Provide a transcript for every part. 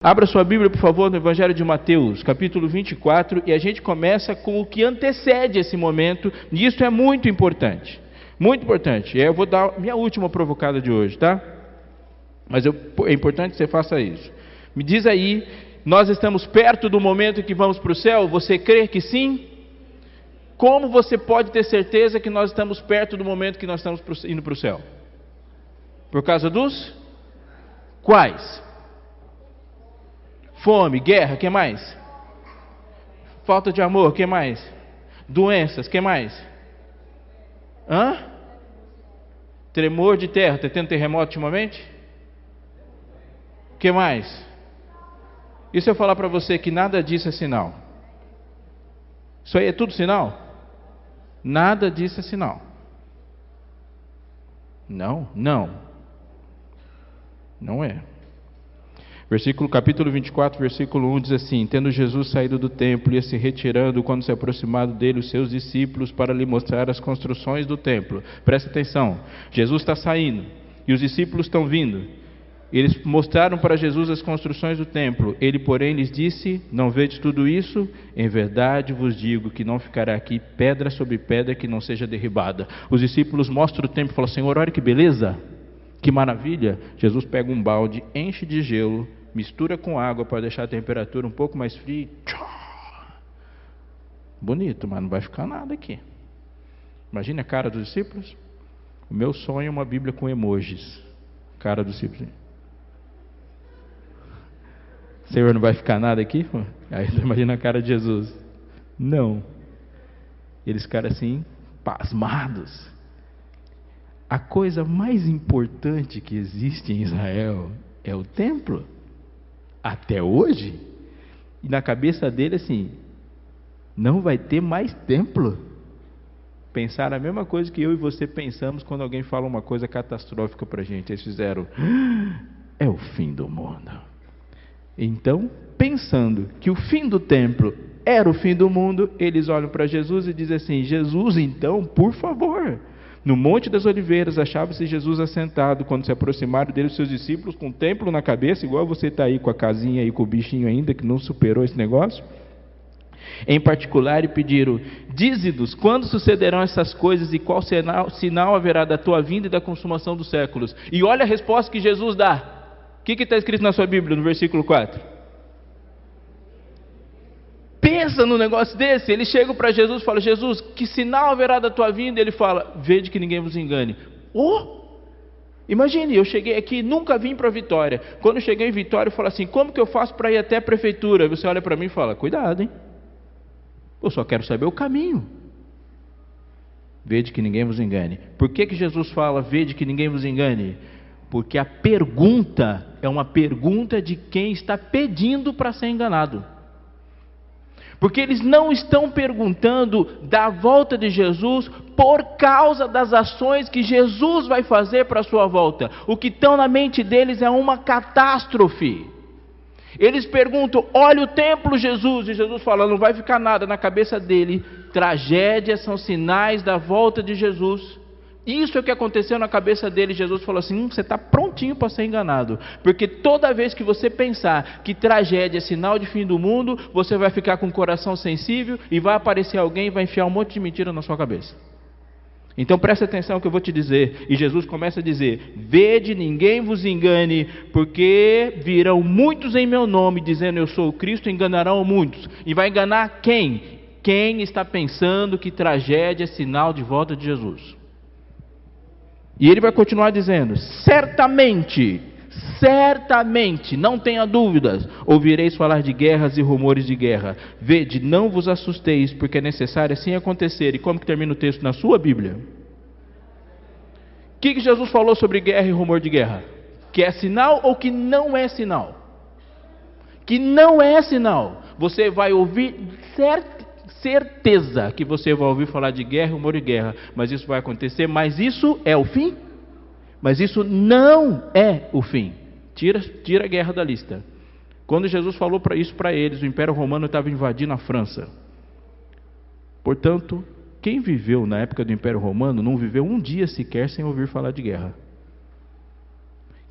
Abra sua Bíblia, por favor, no Evangelho de Mateus, capítulo 24, e a gente começa com o que antecede esse momento, e isso é muito importante. Muito importante. Eu vou dar minha última provocada de hoje, tá? Mas é importante que você faça isso. Me diz aí, nós estamos perto do momento que vamos para o céu? Você crê que sim? Como você pode ter certeza que nós estamos perto do momento que nós estamos indo para o céu? Por causa dos? Quais? Fome, guerra, que mais? Falta de amor, que mais? Doenças, que mais? Tremor de terra, está tendo terremoto ultimamente? Que mais? E se eu falar para você que nada disso é sinal? Isso aí é tudo sinal? Nada disso é sinal. Não é. Capítulo 24, versículo 1 diz assim: tendo Jesus saído do templo, ia se retirando, quando se aproximaram dele os seus discípulos para lhe mostrar as construções do templo. Presta atenção, Jesus está saindo e os discípulos estão vindo. Eles mostraram para Jesus as construções do templo. Ele, porém, lhes disse: não vedes tudo isso? Em verdade vos digo que não ficará aqui pedra sobre pedra que não seja derribada. Os discípulos mostram o templo e falam: Senhor, olha que beleza, que maravilha. Jesus pega um balde, enche de gelo, mistura com água para deixar a temperatura um pouco mais fria. Bonito, mas não vai ficar nada aqui. Imagine a cara dos discípulos. O meu sonho é uma Bíblia com emojis. Cara dos discípulos. Senhor, não vai ficar nada aqui? Aí você imagina a cara de Jesus. Não. Eles ficaram assim, pasmados. A coisa mais importante que existe em Israel é o templo. Até hoje. E na cabeça dele assim, não vai ter mais templo. Pensaram a mesma coisa que eu e você pensamos quando alguém fala uma coisa catastrófica para a gente. Eles fizeram: é o fim do mundo. Então, pensando que o fim do templo era o fim do mundo, eles olham para Jesus e dizem assim: Jesus, então, por favor. No Monte das Oliveiras, achava-se Jesus assentado. Quando se aproximaram dele os seus discípulos, com o templo na cabeça, igual você está aí com a casinha aí, com o bichinho ainda, que não superou esse negócio. Em particular, e pediram: dize-nos, quando sucederão essas coisas e qual sinal haverá da tua vinda e da consumação dos séculos? E olha a resposta que Jesus dá. O que está escrito na sua Bíblia, no versículo 4? Pensa no negócio desse. Eles chegam para Jesus e falam: Jesus, que sinal haverá da tua vinda? Ele fala: vede que ninguém vos engane. Imagine, eu cheguei aqui, nunca vim para Vitória. Quando eu cheguei em Vitória, eu falo assim: como que eu faço para ir até a prefeitura? Você olha para mim e fala: cuidado, hein? Eu só quero saber o caminho. Vede que ninguém vos engane. Por que Jesus fala: vede que ninguém vos engane? Porque a pergunta é uma pergunta de quem está pedindo para ser enganado. Porque eles não estão perguntando da volta de Jesus por causa das ações que Jesus vai fazer para a sua volta. O que estão na mente deles é uma catástrofe. Eles perguntam: olha o templo, Jesus. E Jesus fala: não vai ficar nada. Na cabeça dele, tragédias são sinais da volta de Jesus. Isso é o que aconteceu na cabeça dele. Jesus falou assim: você está prontinho para ser enganado. Porque toda vez que você pensar que tragédia é sinal de fim do mundo, você vai ficar com o coração sensível e vai aparecer alguém e vai enfiar um monte de mentira na sua cabeça. Então presta atenção no que eu vou te dizer. E Jesus começa a dizer: vede, ninguém vos engane, porque virão muitos em meu nome, dizendo eu sou o Cristo, enganarão muitos. E vai enganar quem? Quem está pensando que tragédia é sinal de volta de Jesus. E ele vai continuar dizendo: certamente, não tenha dúvidas, ouvireis falar de guerras e rumores de guerra. Vede, não vos assusteis, porque é necessário assim acontecer. E como que termina o texto na sua Bíblia? O que Jesus falou sobre guerra e rumor de guerra? Que é sinal ou que não é sinal? Que não é sinal. Você vai ouvir certeza que você vai ouvir falar de guerra e rumor de guerra, mas isso vai acontecer. Mas isso é o fim? Mas isso não é o fim. Tira a guerra da lista. Quando Jesus falou isso para eles, o Império Romano estava invadindo a França. Portanto, quem viveu na época do Império Romano não viveu um dia sequer sem ouvir falar de guerra.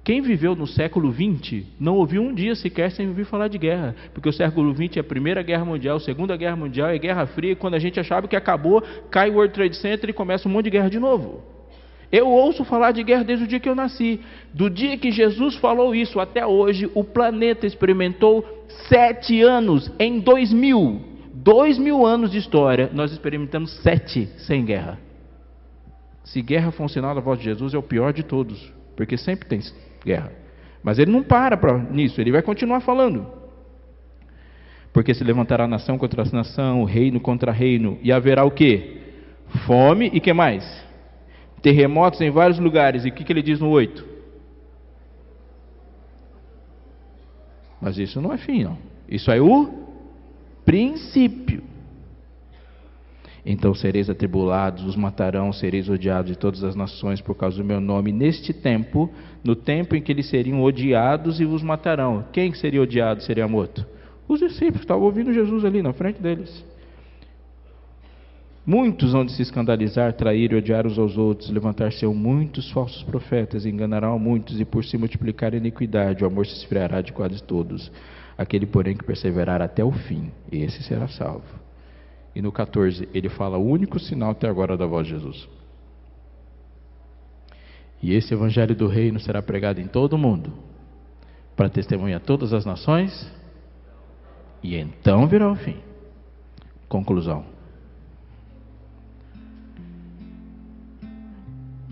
Quem viveu no século XX não ouviu um dia sequer sem ouvir falar de guerra, porque o século XX é a Primeira Guerra Mundial, a Segunda Guerra Mundial, é Guerra Fria, e quando a gente achava que acabou, cai o World Trade Center e começa um monte de guerra de novo. Eu ouço falar de guerra desde o dia que eu nasci. Do dia que Jesus falou isso até hoje, o planeta experimentou 7 anos em 2000. 2000 anos de história, nós experimentamos 7 sem guerra. Se guerra for um sinal da volta de Jesus, é o pior de todos, porque sempre tem guerra. Mas ele não para nisso, ele vai continuar falando. Porque se levantará nação contra nação, reino contra reino, e haverá o quê? Fome e que mais? Terremotos em vários lugares. E o que ele diz no 8? Mas isso não é fim, não. Isso é o princípio. Então sereis atribulados, os matarão, sereis odiados de todas as nações por causa do meu nome. Neste tempo, no tempo em que eles seriam odiados e os matarão. Quem seria odiado seria morto? Os discípulos estavam ouvindo Jesus ali na frente deles. Muitos hão de se escandalizar, trair e odiar uns aos outros, levantar-se-ão muitos falsos profetas, enganarão a muitos, e por se multiplicar a iniquidade, o amor se esfriará de quase todos. Aquele, porém, que perseverar até o fim, esse será salvo. E no 14, ele fala o único sinal até agora da voz de Jesus. E esse evangelho do reino será pregado em todo o mundo, para testemunhar todas as nações, e então virá o fim. Conclusão.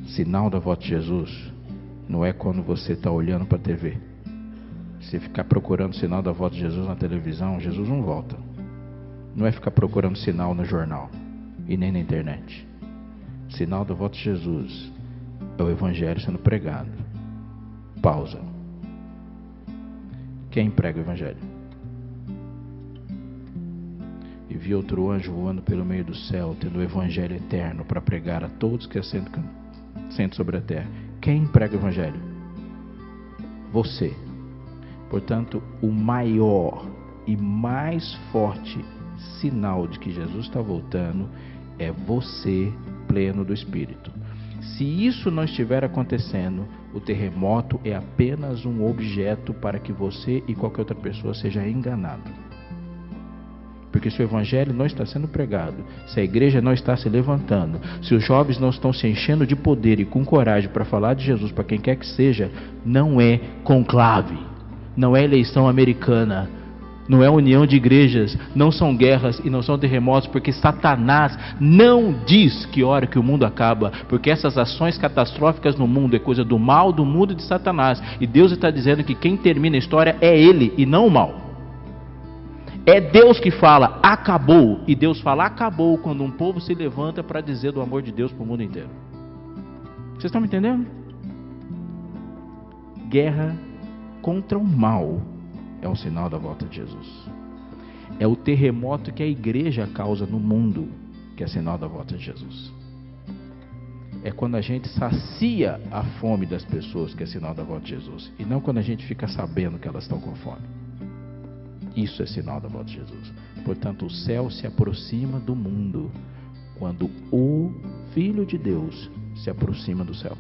Sinal da volta de Jesus não é quando você está olhando para a TV. Se ficar procurando sinal da volta de Jesus na televisão, Jesus não volta. Não é ficar procurando sinal no jornal e nem na internet. Sinal da volta de Jesus é o evangelho sendo pregado. Pausa. Quem prega o evangelho? E vi outro anjo voando pelo meio do céu, tendo o evangelho eterno para pregar a todos que assentam sobre a terra. Quem prega o evangelho? Você. Portanto, o maior e mais forte sinal de que Jesus está voltando é você pleno do Espírito. Se isso não estiver acontecendo, o terremoto é apenas um objeto para que você e qualquer outra pessoa seja enganado. Porque se o evangelho não está sendo pregado, se a igreja não está se levantando, se os jovens não estão se enchendo de poder e com coragem para falar de Jesus para quem quer que seja, não é conclave, não é eleição americana, não é união de igrejas, não são guerras e não são terremotos, porque Satanás não diz que hora que o mundo acaba, porque essas ações catastróficas no mundo é coisa do mal, do mundo e de Satanás, e Deus está dizendo que quem termina a história é ele e não o mal. É Deus que fala, acabou. E Deus fala, acabou, quando um povo se levanta para dizer do amor de Deus para o mundo inteiro. Vocês estão me entendendo? Guerra contra o mal é um sinal da volta de Jesus. É o terremoto que a igreja causa no mundo que é sinal da volta de Jesus. É quando a gente sacia a fome das pessoas que é sinal da volta de Jesus. E não quando a gente fica sabendo que elas estão com fome. Isso é sinal da volta de Jesus. Portanto, o céu se aproxima do mundo quando o Filho de Deus se aproxima do céu.